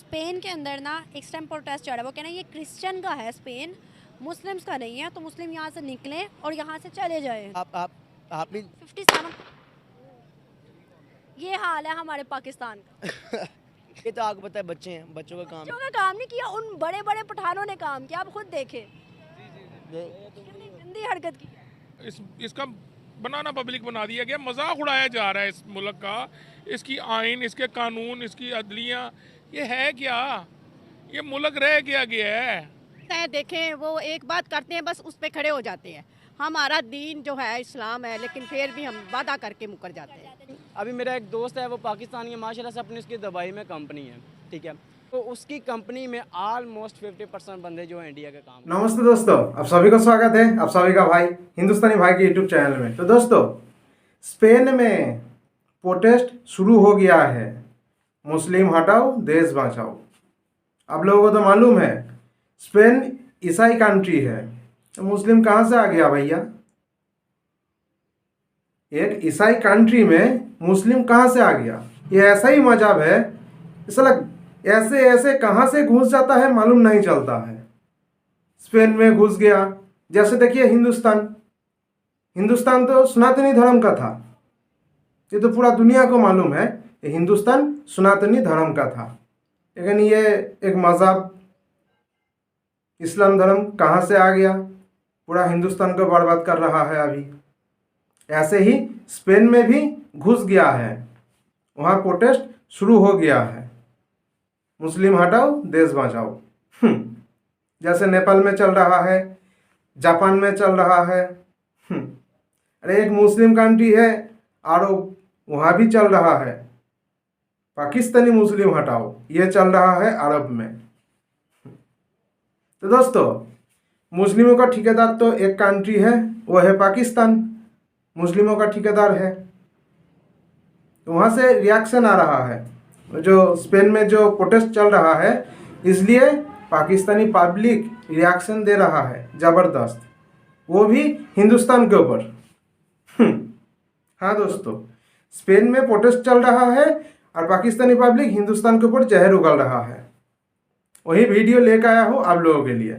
Spain के अंदर ना इस टाइम प्रोटेस्ट चल रहा है। वो कहना ये क्रिश्चियन का है, स्पेन मुस्लिम्स का नहीं है, तो मुस्लिम यहाँ से निकलें और यहाँ से चले जाएं। आप भी 57 ये हाल है हमारे पाकिस्तान का। ये तो आपको पता है, बच्चे हैं, बच्चों का काम बच्चों का काम नहीं किया, उन बड़े बड़े पठानों ने काम किया। आप खुद देखें है। कितनी गंदी हरकत की है। इसका बनाना पब्लिक बना दिया गया, मजाक उड़ाया जा रहा है इस मुल्क का, इसकी आइन, इसके कानून, इसकी अदलियाँ। ये है क्या? ये मुल्क रह गया है। देखें वो एक बात करते हैं, बस उस पे खड़े हो जाते हैं। हमारा दीन जो है इस्लाम है, लेकिन फिर भी हम वादा करके मुकर जाते हैं। अभी मेरा एक दोस्त है, वो पाकिस्तानी है, माशाल्लाह से अपनी उसकी दुबई में कंपनी है, ठीक है। तो उसकी कंपनी में ऑलमोस्ट 50% बंदे जो है इंडिया के काम। नमस्ते दोस्तों, आप सभी का स्वागत है, आप सभी का भाई हिंदुस्तानी भाई के यूट्यूब चैनल में। तो दोस्तों, स्पेन में प्रोटेस्ट शुरू हो गया है, मुस्लिम हटाओ देश बचाओ। आप लोगों को तो मालूम है स्पेन ईसाई कंट्री है, तो मुस्लिम कहाँ से आ गया भैया? एक ईसाई कंट्री में मुस्लिम कहाँ से आ गया? ये ऐसा ही मजहब है, इसलिए ऐसे ऐसे कहाँ से घुस जाता है मालूम नहीं चलता है। स्पेन में घुस गया। जैसे देखिए हिंदुस्तान तो सनातनी धर्म का था, ये तो पूरा दुनिया को मालूम है, ये हिंदुस्तान सनातनी धर्म का था। लेकिन ये एक मजहब इस्लाम धर्म कहाँ से आ गया? पूरा हिंदुस्तान को बर्बाद कर रहा है अभी। ऐसे ही स्पेन में भी घुस गया है, वहाँ प्रोटेस्ट शुरू हो गया है, मुस्लिम हटाओ देश बचाओ। जैसे नेपाल में चल रहा है, जापान में चल रहा है। अरे एक मुस्लिम कंट्री है और वहाँ भी चल रहा है, पाकिस्तानी मुस्लिम हटाओ, ये चल रहा है अरब में। तो दोस्तों, मुस्लिमों का ठेकेदार तो एक कंट्री है, वो है पाकिस्तान, मुस्लिमों का ठेकेदार है। तो वहाँ से रिएक्शन आ रहा है, जो स्पेन में जो प्रोटेस्ट चल रहा है, इसलिए पाकिस्तानी पब्लिक रिएक्शन दे रहा है ज़बरदस्त, वो भी हिंदुस्तान के ऊपर। हाँ दोस्तों, स्पेन में प्रोटेस्ट चल रहा है और पाकिस्तानी पब्लिक हिंदुस्तान के ऊपर जहर उगल रहा है। वही वीडियो लेकर आया हूँ आप लोगों के लिए,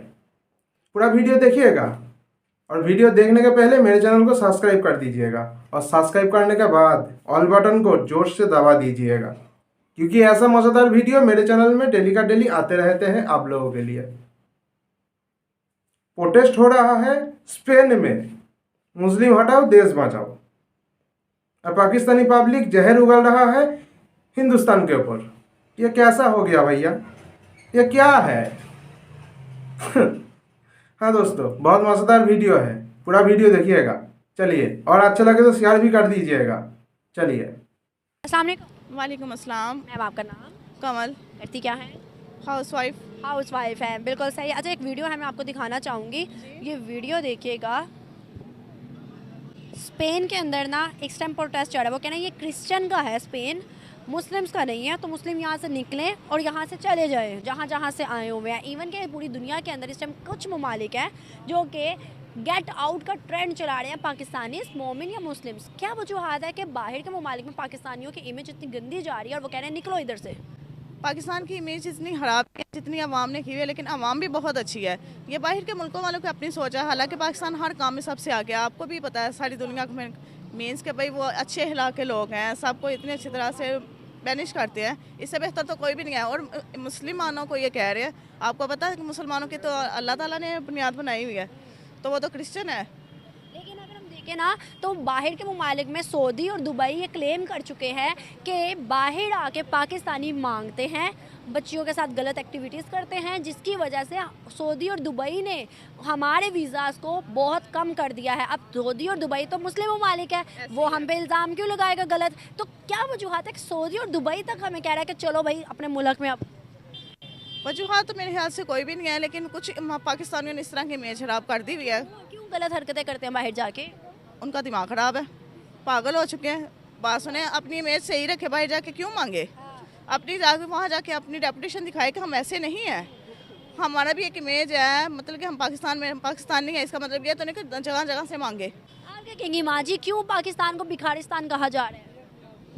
पूरा वीडियो देखिएगा। और वीडियो देखने के पहले मेरे चैनल को सब्सक्राइब कर दीजिएगा, और सब्सक्राइब करने के बाद ऑल बटन को जोर से दबा दीजिएगा, क्योंकि ऐसा मज़ेदार वीडियो मेरे चैनल में डेली का डेली आते रहते हैं आप लोगों के लिए। प्रोटेस्ट हो रहा है स्पेन में, मुस्लिम हटाओ देश बचाओ, और पाकिस्तानी पब्लिक जहर उगल रहा है हिंदुस्तान के ऊपर। ये कैसा हो गया भैया? ये क्या है? हाँ दोस्तों, बहुत मज़ेदार वीडियो है, पूरा वीडियो देखिएगा। चलिए, और अच्छा लगे तो शेयर भी कर दीजिएगा। चलिए। अस्सलाम वालेकुम। वालेकुम अस्सलाम। मैम आपका नाम? कमल। करती क्या है? हाउस वाइफ है, बिल्कुल सही। अच्छा, एक वीडियो है, मैं आपको दिखाना चाहूँगी, ये वीडियो देखिएगा। स्पेन के अंदर ना इस टाइम प्रोटेस्ट चल रहा है। वो कहना ये क्रिश्चियन का है, स्पेन मुस्लिम्स का नहीं है, तो मुस्लिम यहाँ से निकलें और यहाँ से चले जाएं जहाँ से आए हुए हैं। इवन के पूरी दुनिया के अंदर इस टाइम कुछ ममालिक हैं जो कि गेट आउट का ट्रेंड चला रहे हैं, पाकिस्तानी मोमिन या मुस्लिम्स। क्या वजूहत है कि बाहर के ममालिक में पाकिस्तानियों की इमेज इतनी गंदी जा रही है और वो कह रहे हैं निकलो इधर से? पाकिस्तान की इमेज इतनी खराब है जितनी अवाम ने की हुई है, लेकिन अवाम भी बहुत अच्छी है। ये बाहर के मुल्कों वालों की अपनी सोच है। हालांकि पाकिस्तान हर काम में सबसे आगे है, आपको भी पता है, सारी दुनिया में मीन्स के भाई वो अच्छे हिला के लोग हैं, सबको इतनी अच्छी तरह से बैनिश करते हैं। इससे बेहतर तो कोई भी नहीं है। और मुसलमानों को ये कह रहे हैं, आपको पता है कि मुसलमानों की तो अल्लाह ताला ने बुनियाद बनाई हुई है, तो वो तो क्रिश्चियन है। लेकिन अगर हम देखें ना, तो बाहर के ममालिक में सऊदी और दुबई ये क्लेम कर चुके हैं कि बाहर आके पाकिस्तानी मांगते हैं, बच्चियों के साथ गलत एक्टिविटीज़ करते हैं, जिसकी वजह से सऊदी और दुबई ने हमारे वीज़ास को बहुत कम कर दिया है। अब सऊदी और दुबई तो मुस्लिम ममालिक है, वो हम पे इल्ज़ाम क्यों लगाएगा गलत? तो क्या वजूहत है कि सऊदी और दुबई तक हमें कह रहा है कि चलो भाई अपने मुल्क में? अब वजूहत तो मेरे ख्याल से कोई भी नहीं है, लेकिन कुछ पाकिस्तानियों ने इस तरह की इमेज खराब कर दी हुई है। क्यों गलत हरकतें करते हैं बाहर जाके? उनका दिमाग खराब है, पागल हो चुके हैं। बात सुने, अपनी इमेज सही रखे, बाहर जाके क्यों मांगे? अपनी जाके वहाँ जाके अपनी रेपुटेशन दिखाए कि हम ऐसे नहीं हैं, हमारा भी एक इमेज है, मतलब कि हम पाकिस्तान में पाकिस्तान नहीं है, इसका मतलब ये तो नहीं कि जगह जगह से मांगे। आप क्या कहेंगी माँ जी, क्यों पाकिस्तान को भिखारिस्तान कहा जा रहा है?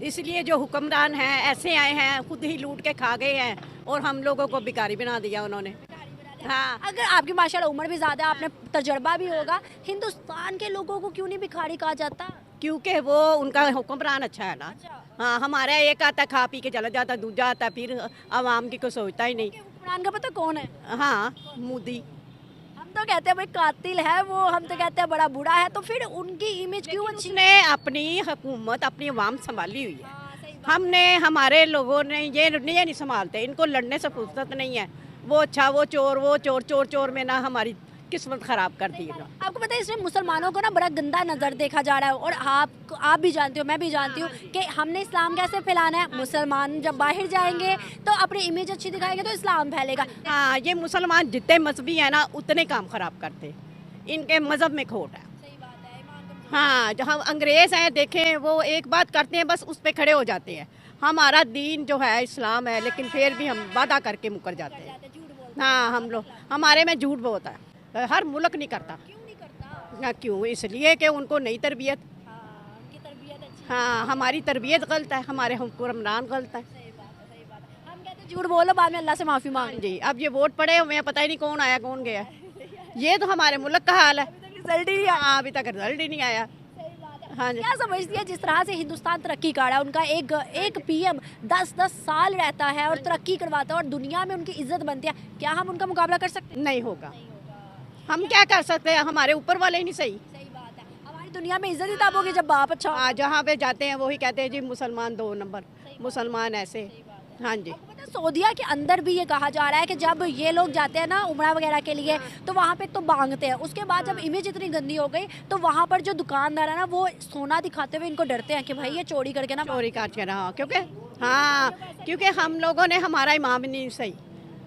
इसलिए जो हुक्मरान हैं ऐसे आए हैं, खुद ही लूट के खा गए हैं और हम लोगों को भिखारी बना दिया उन्होंने। हाँ, अगर आपकी माशाल्लाह उम्र भी ज़्यादा है, आपने तजर्बा भी होगा, हिंदुस्तान के लोगों को क्यों नहीं भिखारी कहा जाता? क्योंकि वो उनका हुक्मरान अच्छा है ना। हाँ, हमारा एक आता खा पी के चला जाता, दूजा आता फिर आवाम की कोई सोचता ही नहीं। हुक्मरान का पता कौन है? हाँ, मोदी। हम तो कहते हैं भाई कातिल है वो, हम तो कहते हैं बड़ा बुरा है, तो फिर उनकी इमेज क्यों अच्छी? उसने अपनी हुकूमत अपनी आवाम संभाली हुई है। हमने हमारे लोगों ने ये नहीं संभालते, इनको लड़ने से फुर्सत नहीं है। वो अच्छा वो चोर चोर चोर में ना हमारी किस्मत खराब कर दी है। आपको पता है इसमें मुसलमानों को ना बड़ा गंदा नज़र देखा जा रहा है, और आप भी जानते हो, मैं भी जानती हूँ कि हमने इस्लाम कैसे फैलाना है। मुसलमान जब बाहर जाएंगे तो अपनी इमेज अच्छी दिखाएंगे तो इस्लाम फैलेगा। हाँ, ये मुसलमान जितने मजहबी है ना उतने काम खराब करते, इनके मजहब में खोट है। हाँ, जहाँ अंग्रेज हैं देखें, वो एक बात करते हैं बस उस पर खड़े हो जाते हैं। हमारा दीन जो है इस्लाम है, लेकिन फिर भी हम वादा करके मुकर जाते हैं। हाँ, हम लोग हमारे में झूठ बहुत है, हर मुल्क नहीं करता। क्यों नहीं करता? क्यों? इसलिए कि उनको नई तरबियत। उनकी तरबियत अच्छी हाँ, हमारी तरबियत गलत है, हमारे हुक्मरान गलत है। सही बात है। हम कहते हैं झूठ बोलो, बाद में अल्लाह से माफ़ी मांग। जी, अब ये वोट पड़े हुए हैं, पता ही नहीं कौन आया कौन गया। ये तो हमारे मुल्क का हाल है। रिजल्ट ही हाँ, अभी तक रिजल्ट ही नहीं आया। हाँ जी। क्या समझती है जिस तरह से हिंदुस्तान तरक्की कर रहा है, उनका एक पीएम 10-10 साल रहता है और तरक्की करवाता है और दुनिया में उनकी इज्जत बनती है, क्या हम उनका मुकाबला कर सकते हैं? नहीं होगा। हम क्या कर सकते हैं, हमारे ऊपर वाले ही नहीं सही। सही बात है। हमारी दुनिया में इज्जत ही तब होगी जब बाप अच्छा हो। हाँ, जहाँ पे जाते हैं वही कहते हैं जी मुसलमान 2 नंबर, मुसलमान ऐसे। हाँ जी। आपको पता है सऊदीया के अंदर भी ये कहा जा रहा है कि जब ये लोग जाते हैं ना उम्रा वगैरह के लिए, तो वहाँ पे तो मांगते हैं, उसके बाद जब इमेज इतनी गंदी हो गई तो वहाँ पर जो दुकानदार है ना वो सोना दिखाते हुए इनको डरते हैं कि भाई ये चोरी करके ना चोरी काट के रहा, क्योंकि हम लोगों ने हमारा ईमान नहीं सही,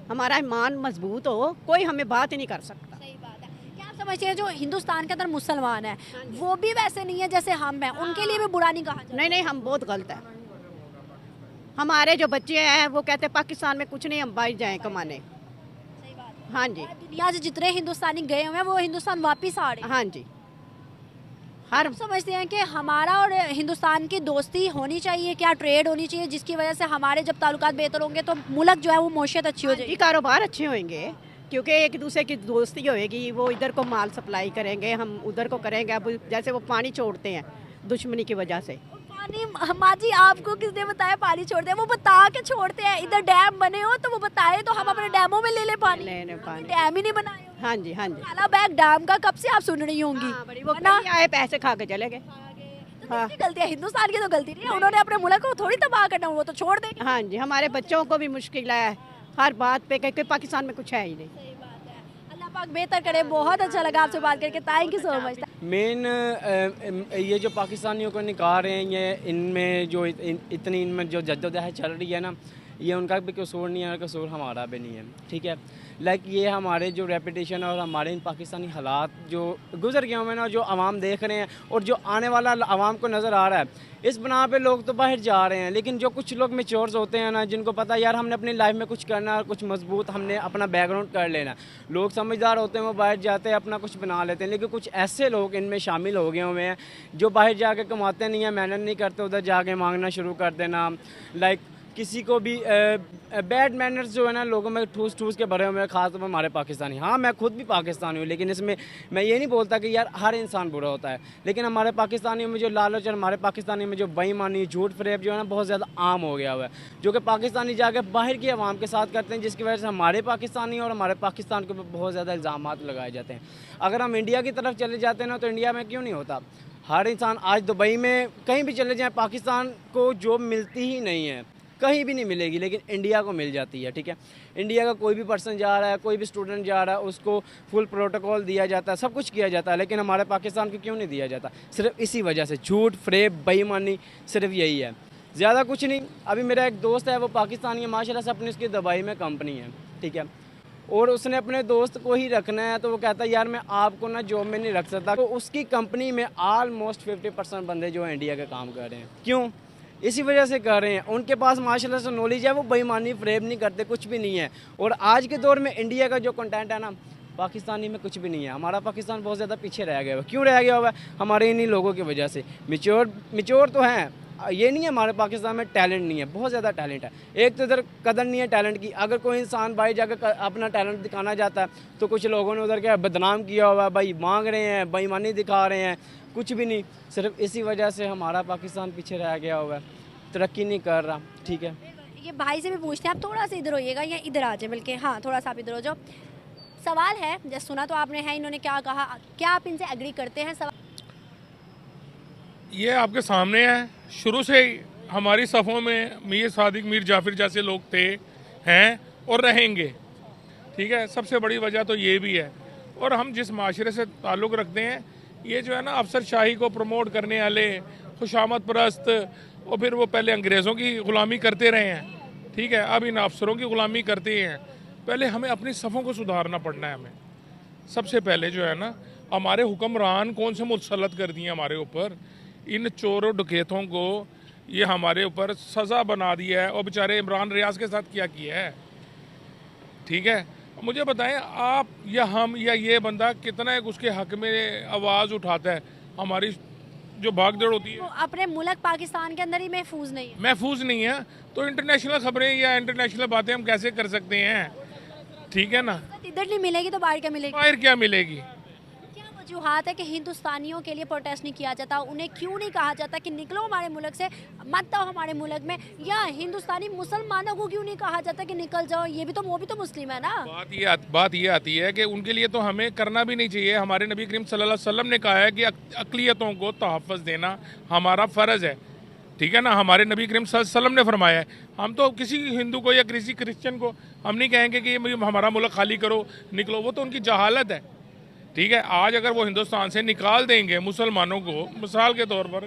हमारा ईमान मजबूत हो कोई हमें बात ही नहीं कर सकता। सही बात है। क्या आप समझते हैं जो हिंदुस्तान के अंदर मुसलमान है वो भी वैसे नहीं है जैसे हम हैं, उनके लिए भी बुरा नहीं कहा जाता? नहीं, हम बहुत गलत है। हमारे जो बच्चे हैं वो कहते हैं पाकिस्तान में कुछ नहीं, हम बाहर जाएं कमाने। सही बात है। हाँ जी। और दुनिया से जितने हिंदुस्तानी गए हुए हैं वो हिंदुस्तान वापिस आ रहे हैं। हाँ जी। हर हम समझते हैं कि हमारा और हिंदुस्तान की दोस्ती होनी चाहिए, क्या ट्रेड होनी चाहिए जिसकी वजह से हमारे जब ताल्लुकात बेहतर होंगे तो मुल्क जो है वो मौशियत अच्छी हो ये जाएगी। कारोबार अच्छे होंगे, क्योंकि एक दूसरे की दोस्ती होएगी, वो इधर को माल सप्लाई करेंगे, हम उधर को करेंगे। अब जैसे वो पानी छोड़ते हैं दुश्मनी की वजह से। पानी माँ जी आपको किसने बताया पानी छोड़ते हैं? वो बता के छोड़ते हैं, इधर डैम बने हो तो वो बताए तो हम अपने डैमों में ले ले पानी। लेने पानी। डैम ही नहीं बनाए हो। हाँ जी, हाँ जी। काला बैग डैम का कब से आप सुन रही होंगी? हाँ, बड़ी वो वरना- कहीं आए पैसे खा के चले गए। तो किसकी गलती है? हिंदुस्तान की तो गलती नहीं है, उन्होंने अपने मुल्क को थोड़ी तबाह करना, वो तो छोड़ देंगे। हाँ जी, हमारे बच्चों को भी मुश्किल है हर बात पे, क्योंकि पाकिस्तान में कुछ है ही नहीं। सही बात है। अल्लाह पाक बेहतर करे। बहुत अच्छा लगा आपसे बात करके, thank you so much. Main ये जो पाकिस्तानियों को निकाल रहे हैं, ये इनमें जो इतनी इनमें जो जद्दोजहद चल रही है ना, ये उनका भी कसूर नहीं है, कसूर हमारा भी नहीं है। ठीक है, लाइक ये हमारे जो रेपुटेशन और हमारे इन पाकिस्तानी हालात जो गुजर गए हुए ना, जो आवाम देख रहे हैं और जो आने वाला आवाम को नज़र आ रहा है, इस बना पे लोग तो बाहर जा रहे हैं। लेकिन जो कुछ लोग मेच्योर्स होते हैं ना, जिनको पता है यार हमने अपनी लाइफ में कुछ करना है, कुछ मजबूत हमने अपना बैकग्राउंड कर लेना, लोग समझदार होते हैं, वो बाहर जाते हैं अपना कुछ बना लेते हैं। लेकिन कुछ ऐसे लोग इनमें शामिल हो गए हुए हैं जो बाहर जाके कमाते नहीं हैं, मेहनत नहीं करते, उधर जाके मांगना शुरू कर देना। लाइक किसी को भी बैड मैनर्स जो है ना लोगों में ठूस ठूस के भरे हुए हैं, खासतौर पर हमारे पाकिस्तानी। हाँ, मैं खुद भी पाकिस्तानी हूँ, लेकिन इसमें मैं ये नहीं बोलता कि यार हर इंसान बुरा होता है, लेकिन हमारे पाकिस्तानियों में जो लालच और हमारे पाकिस्तानी में जो बेईमानी, झूठ फरेब जो है ना बहुत ज़्यादा आम हो गया हुआ है, जो कि पाकिस्तानी जाके बाहर की आवाम के साथ करते हैं, जिसकी वजह से हमारे पाकिस्तानी और हमारे पाकिस्तान के ऊपर बहुत ज़्यादा इल्ज़ाम लगाए जाते हैं। अगर हम इंडिया की तरफ चले जाते हैं ना, तो इंडिया में क्यों नहीं होता? हर इंसान आज दुबई में कहीं भी चले जाएँ, पाकिस्तान को जॉब मिलती ही नहीं है, कहीं भी नहीं मिलेगी, लेकिन इंडिया को मिल जाती है। ठीक है, इंडिया का कोई भी पर्सन जा रहा है, कोई भी स्टूडेंट जा रहा है, उसको फुल प्रोटोकॉल दिया जाता है, सब कुछ किया जाता है, लेकिन हमारे पाकिस्तान को क्यों नहीं दिया जाता? सिर्फ इसी वजह से, झूठ फरेब बेईमानी, सिर्फ यही है, ज़्यादा कुछ नहीं। अभी मेरा एक दोस्त है, वो पाकिस्तानी है, माशाल्लाह से अपनी उसकी दुबई में कंपनी है। ठीक है, और उसने अपने दोस्त को ही रखना है, तो वो कहता है यार मैं आपको ना जॉब में नहीं रख सकता। तो उसकी कंपनी में ऑलमोस्ट 50% बंदे जो है इंडिया का काम कर रहे हैं। क्यों? इसी वजह से कर रहे हैं, उनके पास माशाल्लाह से नॉलेज है, वो बेईमानी फरेब नहीं करते, कुछ भी नहीं है। और आज के दौर में इंडिया का जो कंटेंट है ना, पाकिस्तानी में कुछ भी नहीं है। हमारा पाकिस्तान बहुत ज़्यादा पीछे रह गया हुआ। क्यों रह गया हुआ है? हमारे इन्हीं लोगों की वजह से। मिच्योर तो हैं, ये नहीं है हमारे पाकिस्तान में टैलेंट नहीं है, बहुत ज़्यादा टैलेंट है। एक तो इधर कदर नहीं है टैलेंट की। अगर कोई इंसान भाई जाकर अपना टैलेंट दिखाना चाहता है तो कुछ लोगों ने उधर क्या बदनाम किया हुआ है, भाई मांग रहे हैं, बेईमानी दिखा रहे हैं, कुछ भी नहीं। सिर्फ इसी वजह से हमारा पाकिस्तान पीछे रह गया हुआ है, तरक्की नहीं कर रहा। ठीक है, ये भाई से भी पूछते हैं, आप थोड़ा सा इधर होइएगा या इधर आ जाए बल्कि, हाँ थोड़ा सा आप इधर हो जाओ। सवाल है, जैसे सुना तो आपने है इन्होंने क्या कहा, क्या आप इनसे एग्री करते हैं? सवाल ये आपके सामने है। शुरू से ही हमारी सफ़ों में मीर सादिक, मीर जाफिर जैसे लोग थे, हैं और रहेंगे। ठीक है, सबसे बड़ी वजह तो ये भी है। और हम जिस माशरे से ताल्लुक़ रखते हैं, ये जो है ना अफसरशाही को प्रमोट करने वाले, खुशामद परस्त, और फिर वो पहले अंग्रेज़ों की ग़ुलामी करते रहे हैं। ठीक है, अब इन अफसरों की ग़ुलामी करते हैं। पहले हमें अपनी सफ़ों को सुधारना पड़ना है। हमें सबसे पहले जो है ना, हमारे हुक्मरान कौन से मुसल्लत कर दिए हमारे ऊपर, इन चोरों डकैतों को ये हमारे ऊपर सज़ा बना दिया है। और बेचारे इमरान रियाज के साथ क्या किया है। ठीक है, मुझे बताएं आप या हम या ये बंदा कितना एक उसके हक में आवाज़ उठाता है। हमारी जो भागदौड़ होती है, तो अपने मुल्क पाकिस्तान के अंदर ही महफूज नहीं है। महफूज नहीं है, तो इंटरनेशनल खबरें या इंटरनेशनल बातें हम कैसे कर सकते हैं? ठीक है ना, इधर नहीं मिलेगी तो बाहर क्या मिलेगी? बाहर क्या मिलेगी? क्या वजूहात है कि हिंदुस्तानियों के लिए प्रोटेस्ट नहीं किया जाता? उन्हें क्यों नहीं कहा जाता कि निकलो हमारे मुल्क से, मत आओ हमारे मुल्क में? या हिंदुस्तानी मुसलमानों को क्यों नहीं कहा जाता कि निकल जाओ? ये भी तो, वो भी तो मुस्लिम है ना। बात ये आती है कि उनके लिए तो हमें करना भी नहीं चाहिए। हमारे नबी करीम सल्लल्लाहु अलैहि वसल्लम ने कहा है कि अक़लियतों को तहफ़्फ़ुज़ देना हमारा फ़र्ज़ है। ठीक है ना, हमारे नबी करीम सल्लल्लाहु अलैहि वसल्लम ने फरमाया है। हम तो किसी हिंदू को या किसी क्रिश्चियन को हम नहीं कहेंगे कि ये हमारा मुल्क खाली करो, निकलो। वो तो उनकी जहालत है। ठीक है, आज अगर वो हिंदुस्तान से निकाल देंगे मुसलमानों को मिसाल के तौर पर,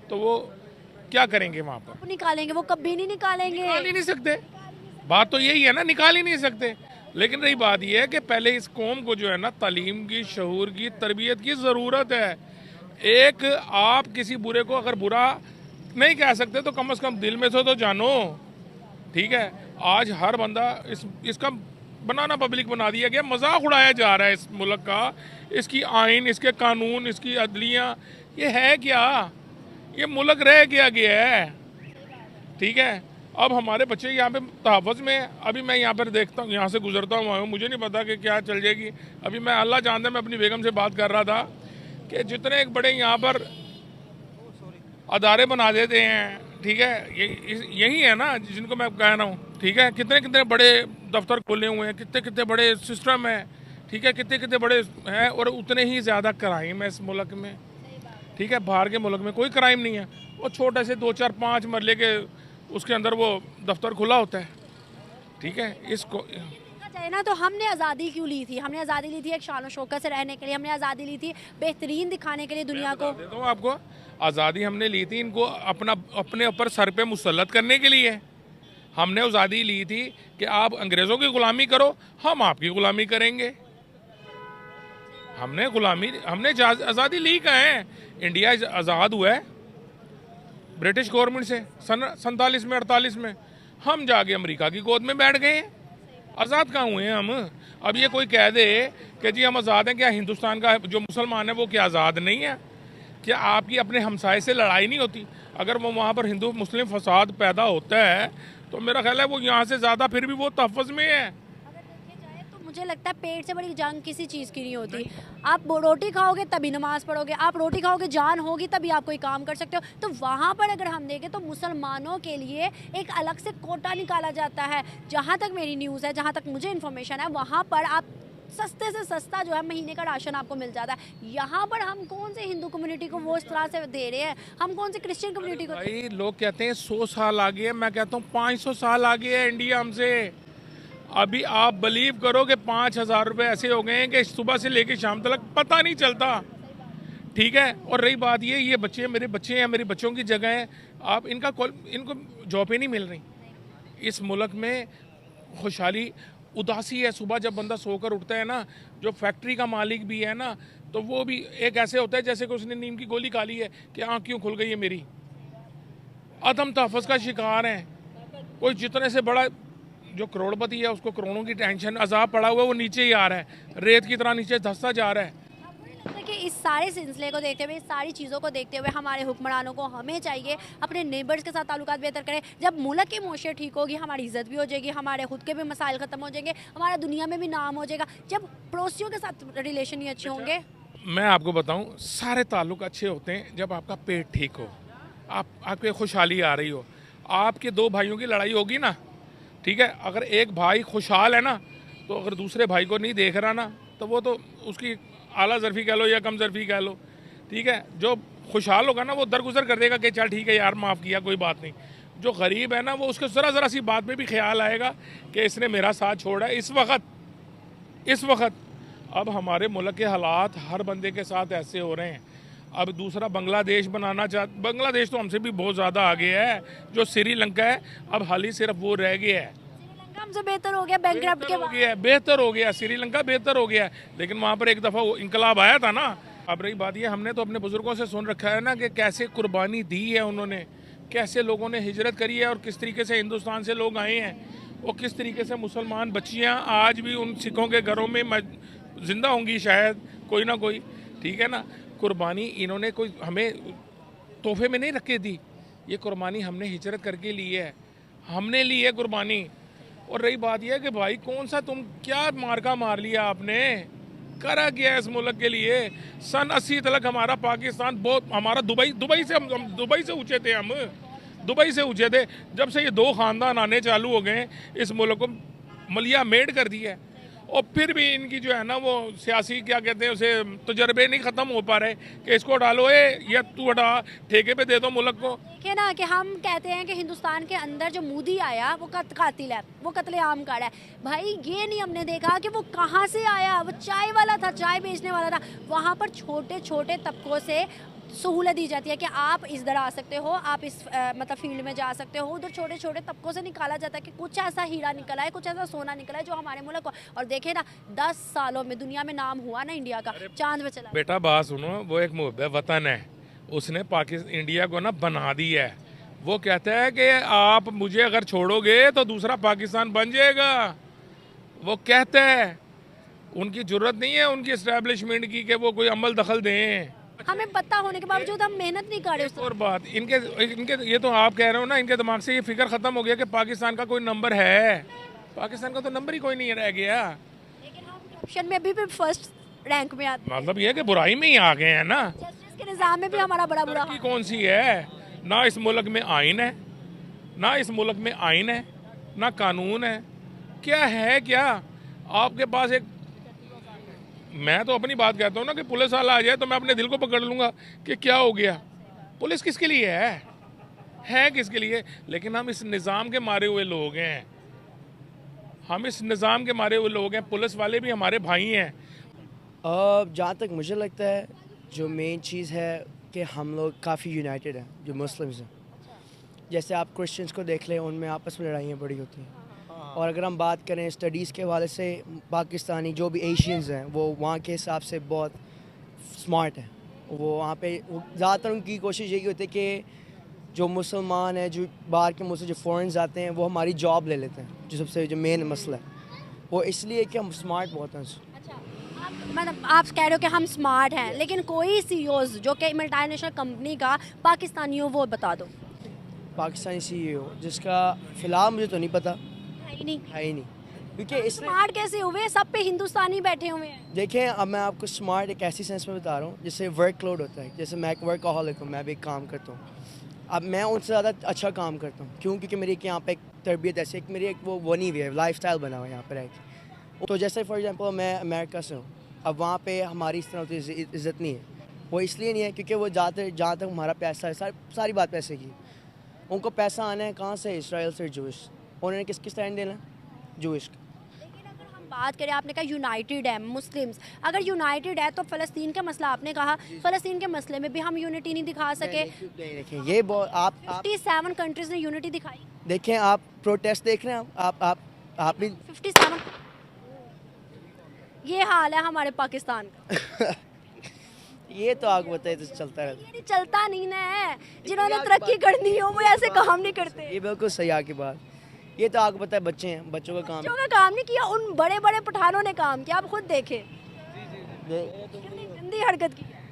तो वो क्या करेंगे वहाँ पर? निकालेंगे, वो कभी नहीं निकालेंगे। निकाल ही नहीं सकते। बात तो यही है ना, निकाल ही नहीं सकते। लेकिन रही बात यह है कि पहले इस कौम को जो है ना तालीम की, शऊर की, तरबियत की ज़रूरत है। एक आप किसी बुरे को अगर बुरा नहीं कह सकते तो कम से कम दिल में से तो जानो। ठीक है, आज हर बंदा इसका बनाना पब्लिक बना दिया गया, मजाक उड़ाया जा रहा है इस मुल्क का, इसकी आइन, इसके कानून, इसकी अदलियाँ। ये है क्या? ये मुल्क रह गया है। ठीक है, अब हमारे बच्चे यहाँ पे तहफ़्फ़ुज़ में है। अभी मैं यहाँ पर देखता हूँ, यहाँ से गुजरता हूँ, मुझे नहीं पता कि क्या चल जाएगी। अभी मैं अल्लाह जानता है, मैं अपनी बेगम से बात कर रहा था कि जितने एक बड़े यहाँ पर अदारे बना देते हैं। ठीक है, यही है ना जिनको मैं कह रहा हूँ। ठीक है, कितने कितने बड़े दफ्तर खोले हुए हैं, कितने कितने बड़े सिस्टम है। ठीक है, कितने कितने बड़े हैं, और उतने ही ज़्यादा क्राइम है इस मुल्क में। ठीक है, बाहर के मुल्क में कोई क्राइम नहीं है। वो छोटे से 2 4 5 मरले के उसके अंदर वो दफ्तर खुला होता है। ठीक है, इसको चाहे ना, तो हमने आज़ादी क्यों ली थी? हमने आज़ादी ली थी एक शान शौकत से रहने के लिए। हमने आज़ादी ली थी बेहतरीन दिखाने के लिए दुनिया को। देता हूँ आपको, आज़ादी हमने ली थी इनको अपने ऊपर सर पे मुसल्लत करने के लिए। हमने आज़ादी ली थी कि आप अंग्रेज़ों की ग़ुलामी करो, हम आपकी ग़ुलामी करेंगे। हमने आज़ादी ली कहाँ है? इंडिया आज़ाद हुआ है ब्रिटिश गवर्नमेंट से सन 47 में 48 में। हम जाके अमेरिका की गोद में बैठ गए हैं। आज़ाद कहाँ हुए हैं हम? अब ये कोई कह दे कि जी हम आज़ाद हैं, क्या हिंदुस्तान का जो मुसलमान है वो क्या आज़ाद नहीं है? क्या आपकी अपने हमसाए से लड़ाई नहीं होती? अगर वो वहाँ पर हिंदू मुस्लिम फसाद पैदा होता है तो मेरा ख्याल है वो यहाँ से ज़्यादा फिर भी वो तहफ़्फ़ुज़ में है। तो मुझे लगता है पेट से बड़ी जंग किसी चीज़ की नहीं होती। आप रोटी खाओगे तभी नमाज पढ़ोगे, आप रोटी खाओगे, जान होगी तभी आप कोई काम कर सकते हो। तो वहाँ पर अगर हम देखें तो मुसलमानों के लिए एक अलग से कोटा निकाला जाता है। जहाँ तक मेरी न्यूज़ है, जहाँ तक मुझे इन्फॉर्मेशन है, वहाँ पर आप सस्ते से सस्ता जो है महीने का राशन आपको मिल जाता है। यहाँ पर हम कौन से हिंदू कम्युनिटी को वो इस तरह से दे रहे हैं? हम कौन से क्रिश्चियन कम्युनिटी को? भाई लोग कहते हैं 100 साल आगे है, मैं कहता हूँ 500 साल आगे है इंडिया हमसे। अभी आप बिलीव करो कि 5,000 रुपये ऐसे हो गए हैं कि सुबह से लेकर शाम तक पता नहीं चलता। ठीक है, और रही बात ये बच्चे मेरे बच्चे हैं, मेरे बच्चों की जगह है। आप इनको जॉब ही नहीं मिल रही। इस मुल्क में खुशहाली उदासी है। सुबह जब बंदा सोकर उठता है ना, जो फैक्ट्री का मालिक भी है ना, तो वो भी एक ऐसे होता है जैसे कि उसने नींद की गोली खा ली है कि आँख क्यों खुल गई है मेरी। अदम तहफ़्फ़ुज़ का शिकार है। कोई जितने से बड़ा जो करोड़पति है उसको करोड़ों की टेंशन, अजाब पड़ा हुआ है, वो नीचे ही आ रहा है, रेत की तरह नीचे धंसता जा रहा है। कि इस सारे सिलसिले को देखते हुए, इस सारी चीज़ों को देखते हुए हमारे हुक्मरानों को हमें चाहिए अपने नेबर्स के साथ ताल्लुकात बेहतर करें। जब मुल्क की मोशे ठीक होगी, हमारी इज्जत भी हो जाएगी, हमारे खुद के भी मसाइल ख़त्म हो जाएंगे, हमारा दुनिया में भी नाम हो जाएगा। जब पड़ोसियों के साथ रिलेशन ही अच्छे होंगे। मैं आपको बताऊं, सारे ताल्लुक अच्छे होते हैं जब आपका पेट ठीक हो, आपके खुशहाली आ रही हो। आपके दो भाइयों की लड़ाई होगी ना, ठीक है, अगर एक भाई खुशहाल है ना, तो अगर दूसरे भाई को नहीं देख रहा ना, तो वो तो उसकी आला ज़रफ़ी कह लो या कम ज़रफ़ी कह लो, ठीक है। जो खुशहाल होगा ना, वो दरगुजर कर देगा कि चल ठीक है यार, माफ़ किया, कोई बात नहीं। जो गरीब है ना, वो उसके ज़रा सी बात में भी ख्याल आएगा कि इसने मेरा साथ छोड़ा है। इस वक्त अब हमारे मुल्क के हालात हर बंदे के साथ ऐसे हो रहे हैं। अब दूसरा बांग्लादेश बनाना बांग्लादेश तो हमसे भी बहुत ज़्यादा आगे है। जो श्रीलंका है, अब हाल ही सिर्फ वो रह गया है। श्रीलंका हमसे बेहतर हो गया, बैंकक्रप्ट के बाद। बेहतर हो गया, श्रीलंका बेहतर हो गया, लेकिन वहाँ पर एक दफ़ा वो इनकलाब आया था ना। अब रही बात ये, हमने तो अपने बुजुर्गों से सुन रखा है ना कि कैसे कुर्बानी दी है उन्होंने, कैसे लोगों ने हिजरत करी है और किस तरीके से हिंदुस्तान से लोग आए हैं, और किस तरीके से मुसलमान बच्चियाँ आज भी उन सिखों के घरों में जिंदा होंगी शायद, कोई ना कोई, ठीक है ना। कुर्बानी इन्होंने कोई हमें तोहफे में नहीं रखे दी, ये कुर्बानी हमने हिजरत करके ली है, हमने ली है कुर्बानी। और रही बात यह है कि भाई कौन सा तुम क्या मार्का मार लिया आपने, करा गया इस मुल्क के लिए। सन 80 तक हमारा पाकिस्तान बहुत, हमारा दुबई से ऊँचे थे, हम दुबई से ऊँचे थे। जब से ये दो ख़ानदान आने चालू हो गए, इस मुल्क को मलिया मेड कर दिया है। और फिर भी इनकी जो है ना, वो सियासी क्या कहते हैं उसे, तजर्बे नहीं ख़त्म हो पा रहे कि इसको डालो या तू हटा, ठेके पे दे दो मुल्क को। देखिए ना कि हम कहते हैं कि हिंदुस्तान के अंदर जो मोदी आया वो कातिल है, वो कत्लेआम कर है। भाई ये नहीं हमने देखा कि वो कहाँ से आया, वो चाय वाला था, चाय बेचने वाला था। वहाँ पर छोटे छोटे तबकों से सहूलत दी जाती है कि आप इस तरह आ सकते हो, आप इस मतलब फील्ड में जा सकते हो। उधर छोटे छोटे तबकों से निकाला जाता है कि कुछ ऐसा हीरा निकला है, कुछ ऐसा सोना निकला है जो हमारे मुल्क को। और देखे ना 10 सालों में दुनिया में नाम हुआ ना इंडिया का, चांद पे चला। बेटा बात सुनो, वो एक मुहब्बत वतन है, उसने इंडिया को ना बना दिया है। वो कहता है कि आप मुझे अगर छोड़ोगे तो दूसरा पाकिस्तान बन जाएगा। वो कहता है, उनकी जरूरत नहीं है उनकी इस्टेब्लिशमेंट की कि वो कोई अमल दखल दें। हमें पता होने के बावजूद हम मेहनत नहीं कर रहे। और बात इनके ये तो आप कह रहे हो ना, इनके दिमाग से ये फिक्र खत्म हो गया कि पाकिस्तान का कोई नंबर है। पाकिस्तान का तो नंबर ही कोई नहीं रह गया। लेकिन हम करप्शन में भी फर्स्ट रैंक में आते हैं। मतलब ये है कि बुराई में ही आ गए हैं ना। जस्टिस के निज़ाम में भी हमारा बड़ा बुरा तरक्की कौन सी है? ना इस मुल्क में आइन है, ना इस मुल्क में आइन है, ना कानून है। क्या है क्या आपके पास? एक मैं तो अपनी बात कहता हूँ ना कि पुलिस वाला आ जाए तो मैं अपने दिल को पकड़ लूँगा कि क्या हो गया। पुलिस किसके लिए है किसके लिए? लेकिन हम इस निज़ाम के मारे हुए लोग हैं, हम इस निज़ाम के मारे हुए लोग हैं। पुलिस वाले भी हमारे भाई हैं। जहाँ तक मुझे लगता है, जो मेन चीज़ है कि हम लोग काफ़ी यूनाइटेड हैं, जो मुस्लिम्स हैं। जैसे आप क्रिश्चियंस को देख लें, उनमें आपस में लड़ाइयाँ बड़ी होती हैं। और अगर हम बात करें स्टडीज़ के हवाले से, पाकिस्तानी जो भी एशियंस हैं वो वहाँ के हिसाब से बहुत स्मार्ट हैं। वो वहाँ पे ज़्यादातर उनकी कोशिश यही होती है कि जो मुसलमान हैं, जो बाहर के मुल्क से जो फॉरेनर्स आते हैं, वो हमारी जॉब ले लेते हैं। जो सबसे जो मेन मसला है वो इसलिए कि हम स्मार्ट बहुत हैं। मतलब आप कह रहे हो कि हम स्मार्ट हैं, लेकिन कोई सीईओज जो कि मल्टीनेशनल कंपनी का पाकिस्तानी हो वो बता दो। पाकिस्तानी सीईओ जिसका फ़िलहाल मुझे तो नहीं पता, है ही नहीं। क्योंकि इसमें स्मार्ट कैसे हुए? सब पे हिंदुस्तानी बैठे हुए हैं। देखें, अब मैं आपको स्मार्ट एक ऐसी सेंस में बता रहा हूँ जैसे वर्कलोड होता है। जैसे मैं एक वर्कaholic हूँ, मैं भी एक काम करता हूँ। अब मैं उनसे ज़्यादा अच्छा काम करता हूँ। क्यों? क्योंकि मेरी यहाँ पे एक तरबियत ऐसी, एक मेरी एक वो बनी हुई है, लाइफस्टाइल बना हुआ है यहाँ पर एक। तो जैसे फॉर एग्जांपल मैं अमेरिका से हूँ, अब वहाँ पे हमारी इस तरह की इज़्ज़त नहीं है। वो इसलिए नहीं है क्योंकि वो जहाँ तक हमारा पैसा है, सारी बात पैसे की। उनको पैसा आना है कहाँ से? इसराइल से, जूश। उन्होंने किस टाइम देना है? जूश। लेकिन अगर हम बात करें, आपने कहा यूनाइटेड है मुस्लिम्स, अगर यूनाइटेड है तो फ़लस्तीन का मसला आपने कहा, फ़लस्तीन के मसले में भी हम यूनिटी नहीं दिखा सके। देखें, ये आप 57 कंट्रीज ने यूनिटी दिखाई। देखें, आप प्रोटेस्ट देख रहे हैं, आप भी 57। ये हाल है हमारे पाकिस्तान का। ये तो आपको बताए तो चलता रहता है। ये चलता नहीं ना है। जिन्होंने तरक्की करनी हो वो ऐसे काम नहीं करते। ये बिल्कुल सही आपकी बात। ये तो आपको पता है, बच्चे हैं, बच्चों का काम। बच्चों का काम नहीं किया, उन बड़े बड़े पठानों ने काम किया। आप खुद देखें, गंदी गलती हरकत की है?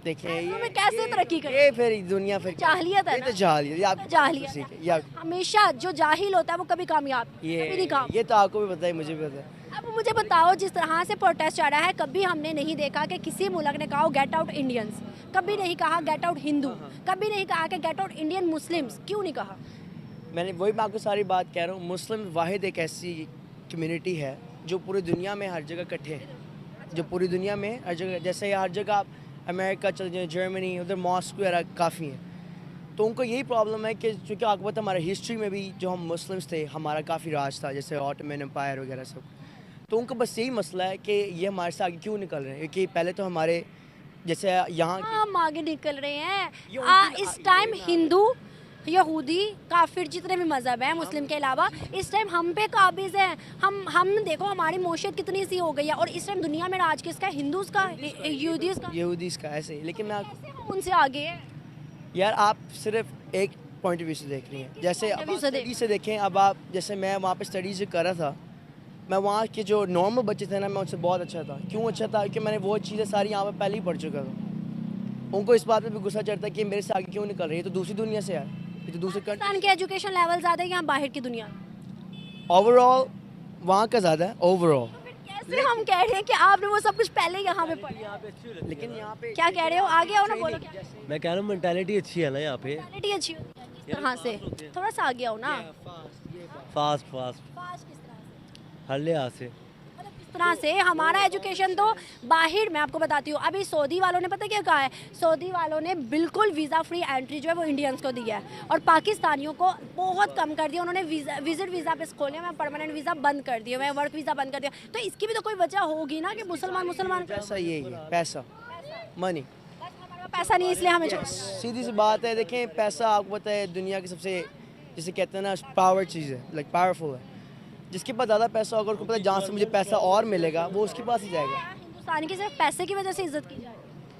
देखिए पैसों में कैसे तरक्की करें? ये फिर दुनिया फिर जाहिलियत है ये ना? तो जाहिलियत, ये आपको जाहिलियत सीख है, है। ये आप- हमेशा जो जाहिल होता है वो कभी कामयाब कभी नहीं काम। ये तो आपको भी पता है, मुझे भी पता है। अब मुझे बताओ, जिस तरह से प्रोटेस्ट चल रहा है, कभी हमने नहीं देखा कि किसी मुल्क ने कहा गेट आउट इंडियंस, कभी नहीं कहा गेट आउट हिंदू, कभी नहीं कहा कि गेट आउट इंडियन मुस्लिम्स। क्यों नहीं कहा? मैं आपको सारी बात कह रहा हूँ। मुस्लिम वाहिद एक ऐसी कम्युनिटी है जो पूरी दुनिया में हर जगह इकट्ठे हैं, जो पूरी दुनिया में हर जगह, जैसे हर जगह आप अमेरिका चल जाए, जर्मनी, उधर मॉस्क वगैरह काफ़ी हैं। तो उनको यही प्रॉब्लम है कि चूँकि आपको पता हमारे हिस्ट्री में भी जो हम मुस्लिम्स थे, हमारा काफ़ी राज था, जैसे ऑटोमन एम्पायर वगैरह सब। तो उनको बस यही मसला है कि ये हमारे से आगे क्यों निकल रहे हैं, क्योंकि पहले तो हमारे जैसे यहाँ हम आगे निकल रहे हैं। ये उनकी इस टाइम हिंदू, यहूदी, काफिर जितने भी मज़हब हैं मुस्लिम के अलावा, इस टाइम हम पे काबिज हैं। हम देखो हमारी मोशियत कितनी सी हो गई है, और इस टाइम दुनिया में राज किसका है? हिंदूज़ का, यहूदीज़ का। यहूदीज़ का ऐसे ही। लेकिन मैं कैसे हम उनसे आगे हैं? यार आप सिर्फ एक पॉइंट ऑफ व्यू से देख रही हैं। जैसे point of अब view से स्टडी से देखें, अब आप जैसे मैं वहाँ पे स्टडीज कर रहा था, मैं वहाँ के जो नॉर्मल बच्चे थे ना, मैं उनसे बहुत अच्छा था। क्यों अच्छा था? क्योंकि मैंने वो चीज़ें सारी यहाँ पे पहले ही पढ़ चुका था। उनको इस बात पे भी गुस्सा चढ़ता है कि मेरे से आगे क्यों निकल रही है, तो दूसरी दुनिया से है, ये तो दूसरे पाकिस्तान के एजुकेशन लेवल ज़्यादा है यहाँ बाहर की दुनिया? ओवरऑल वहाँ का ज़्यादा है ओवरऑल। कैसे हम कह रहे हैं कि आपने वो सब कुछ पहले यहाँ पे पढ़ा? लेकिन यहाँ पे क्या कह रहे हो? आगे आओ ना, बोलो क्या मैं कह रहा हूँ मेंटालिटी अच्छी है ना यहाँ पे। क्वालिटी अच्छी होती है? किस तरह से? थोड़ा सा आगे आओ ना। फास्ट फास्ट फास्ट किस तरह से? हर लिहाज से। मतलब किस तरह से? हमारा एजुकेशन तो बाहर, मैं आपको बताती हूँ, अभी सऊदी वालों ने पता क्या कहा है? सऊदी वालों ने बिल्कुल वीज़ा फ्री एंट्री जो है वो इंडियंस को दी है, और पाकिस्तानियों को बहुत कम कर दिया। उन्होंने विजिट वीज़ा पे खोले, मैं परमानेंट वीज़ा बंद कर दिया, मैं वर्क वीज़ा बंद कर दिया। तो इसकी भी तो कोई वजह होगी ना कि मुसलमान पैसा यही है, पैसा, मनी। बस हमारे पास पैसा नहीं, इसलिए हमें चाहिए। सीधी सी बात है। देखें, पैसा आपको पता है दुनिया की सबसे, जिसे कहते हैं ना, पावर चीज़ है, लाइक पावरफुल है। जिसके पास ज़्यादा पैसा होगा, उसको पता है जहाँ से मुझे पैसा और मिलेगा वो उसके पास ही जाएगा। हिंदुस्तान की सिर्फ पैसे की वजह से इज्जत की जाए,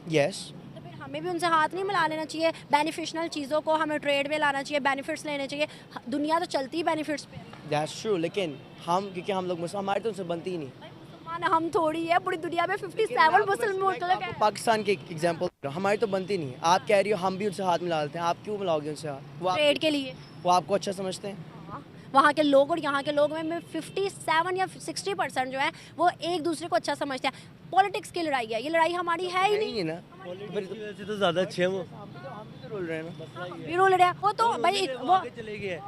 यस, तो फिर हमें भी उनसे हाथ नहीं मिला लेना चाहिए। बेनिफिशियल चीज़ों को हमें ट्रेड में लाना चाहिए, बेनिफिट्स लेने चाहिए। दुनिया तो चलती ही बेनिफिट्स पे है। That's true. लेकिन हम, क्योंकि हम लोग मुसलमान, हमारे तो उनसे बनती ही नहीं। भाई मुसलमान हम थोड़ी है, पूरी दुनिया में 57 मुस्लिम मुल्क है। पाकिस्तान के एग्जाम्पल, हमारी तो बनती नहीं है। आप कह रही हो हम भी उनसे हाथ मिला लेते हैं, आप क्यों मिलाओगे उनसे हाथ? ट्रेड के लिए वो आपको अच्छा समझते हैं? वहाँ के लोग और यहाँ के लोग में 57 या 60% जो है वो एक दूसरे को अच्छा समझते हैं। पॉलिटिक्स की लड़ाई है, ये लड़ाई हमारी है ही नहीं। है ना, वैसे तो ज़्यादा अच्छे हैं वो। हम भी तो रोल रहे हैं ना। ये रूल रहा है वो तो भाई, वो चले गए।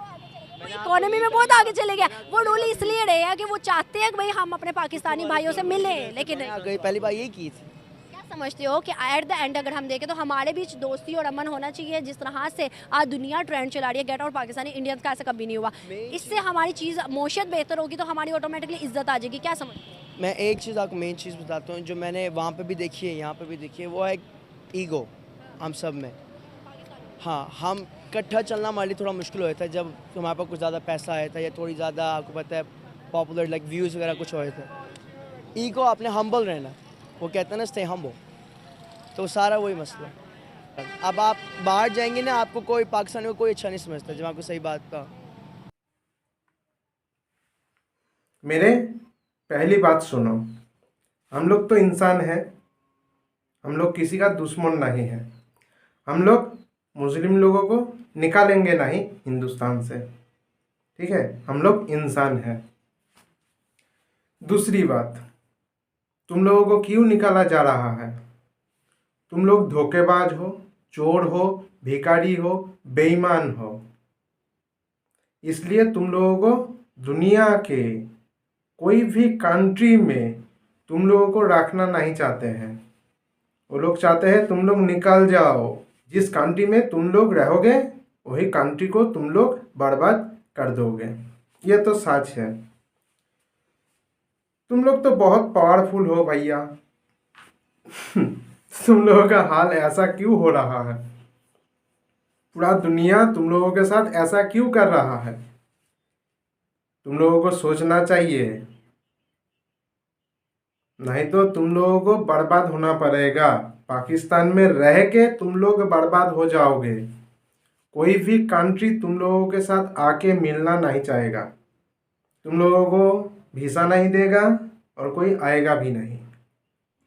इकोनॉमी में बहुत आगे चले गया। वो रूल इसलिए रहे हैं कि वो चाहते हैं कि भाई हम अपने पाकिस्तानी भाइयों से मिलें, लेकिन पहली बार यही की थी। क्या समझते हो कि एट द एंड अगर हम देखें तो हमारे बीच दोस्ती और अमन होना चाहिए। जिस तरह से आज दुनिया ट्रेंड चला रही है गेट आउट पाकिस्तानी इंडियंस का, ऐसा कभी नहीं हुआ। इससे हमारी चीज़ मोशियत बेहतर होगी तो हमारी ऑटोमेटिकली इज्जत आ जाएगी। क्या समझ? मैं एक चीज़ आपको मेन चीज़ बताता हूँ जो मैंने वहाँ पे भी देखी है, यहाँ पे भी देखी है, वो है ईगो हम सब में। हाँ, हम इकट्ठा चलना हमारे लिए थोड़ा मुश्किल होता है जब हमारे पास कुछ ज़्यादा पैसा आया था या थोड़ी ज़्यादा आपको पता है पॉपुलर लाइक व्यूज़ वगैरह कुछ होए थे। ईगो, आपने हम्बल रहना, वो कहते हैं ना स्टे हम्बल, तो सारा वही मसला है। अब आप बाहर जाएंगे ना, आपको कोई पाकिस्तानी को कोई अच्छा नहीं समझता, जब आपको सही बात का। मेरे पहली बात सुनो, हम लोग तो इंसान हैं, हम लोग किसी का दुश्मन नहीं है। हम लोग मुस्लिम लोगों को निकालेंगे नहीं हिंदुस्तान से, ठीक है? हम लोग इंसान हैं। दूसरी बात, तुम लोगों को क्यों निकाला जा रहा है? तुम लोग धोखेबाज हो, चोर हो, भिखारी हो, बेईमान हो, इसलिए तुम लोगों को दुनिया के कोई भी कंट्री में तुम लोगों को रखना नहीं चाहते हैं। वो लोग चाहते हैं तुम लोग निकल जाओ। जिस कंट्री में तुम लोग रहोगे वही कंट्री को तुम लोग बर्बाद कर दोगे, ये तो सच है। तुम लोग तो बहुत पावरफुल हो भैया। तुम लोगों का हाल ऐसा क्यों हो रहा है? पूरा दुनिया तुम लोगों के साथ ऐसा क्यों कर रहा है? तुम लोगों को सोचना चाहिए, नहीं तो तुम लोगों को बर्बाद होना पड़ेगा। पाकिस्तान में रह के तुम लोग बर्बाद हो जाओगे। कोई भी कंट्री तुम लोगों के साथ आके मिलना नहीं चाहेगा, तुम लोगों को वीज़ा नहीं देगा और कोई आएगा भी नहीं।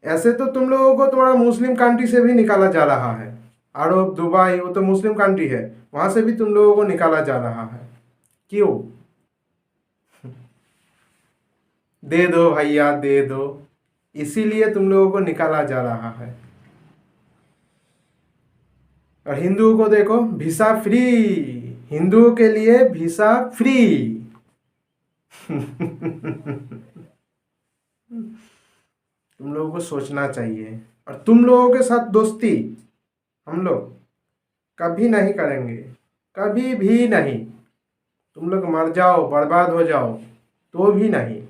ऐसे तो तुम लोगों को तुम्हारा मुस्लिम कंट्री से भी निकाला जा रहा है। अरब, दुबई, वो तो मुस्लिम कंट्री है, वहाँ से भी तुम लोगों को निकाला जा रहा है। क्यों? दे दो भैया, दे दो, इसीलिए तुम लोगों को निकाला जा रहा है। और हिंदुओं को देखो, वीसा फ्री, हिंदुओं के लिए वीसा फ्री। तुम लोगों को सोचना चाहिए। और तुम लोगों के साथ दोस्ती हम लोग कभी नहीं करेंगे, कभी भी नहीं। तुम लोग मर जाओ, बर्बाद हो जाओ, तो भी नहीं,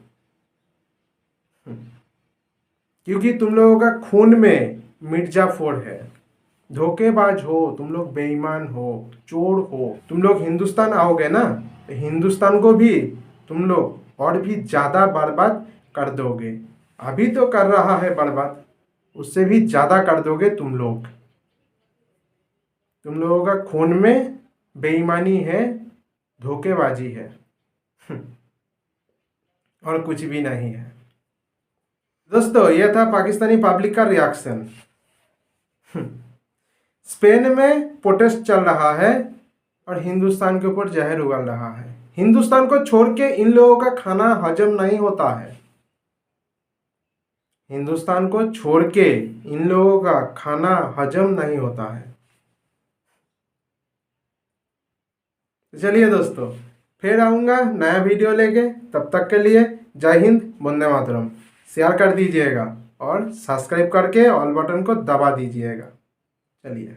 क्योंकि तुम लोगों का खून में मिर्जाफोर है। धोखेबाज हो तुम लोग, बेईमान हो, चोर हो। तुम लोग हिंदुस्तान आओगे ना, तो हिंदुस्तान को भी तुम लोग और भी ज़्यादा बर्बाद कर दोगे। अभी तो कर रहा है बर्बाद, उससे भी ज़्यादा कर दोगे तुम लोग। तुम लोगों का खून में बेईमानी है, धोखेबाजी है, और कुछ भी नहीं है। दोस्तों, यह था पाकिस्तानी पब्लिक का रिएक्शन। स्पेन में प्रोटेस्ट चल रहा है और हिंदुस्तान के ऊपर जहर उगल रहा है। हिंदुस्तान को छोड़ के इन लोगों का खाना हजम नहीं होता है। हिंदुस्तान को छोड़ के इन लोगों का खाना हजम नहीं होता है। चलिए दोस्तों, फिर आऊँगा नया वीडियो लेके। तब तक के लिए जय हिंद, वंदे मातरम। शेयर कर दीजिएगा और सब्सक्राइब करके ऑल बटन को दबा दीजिएगा। चलिए।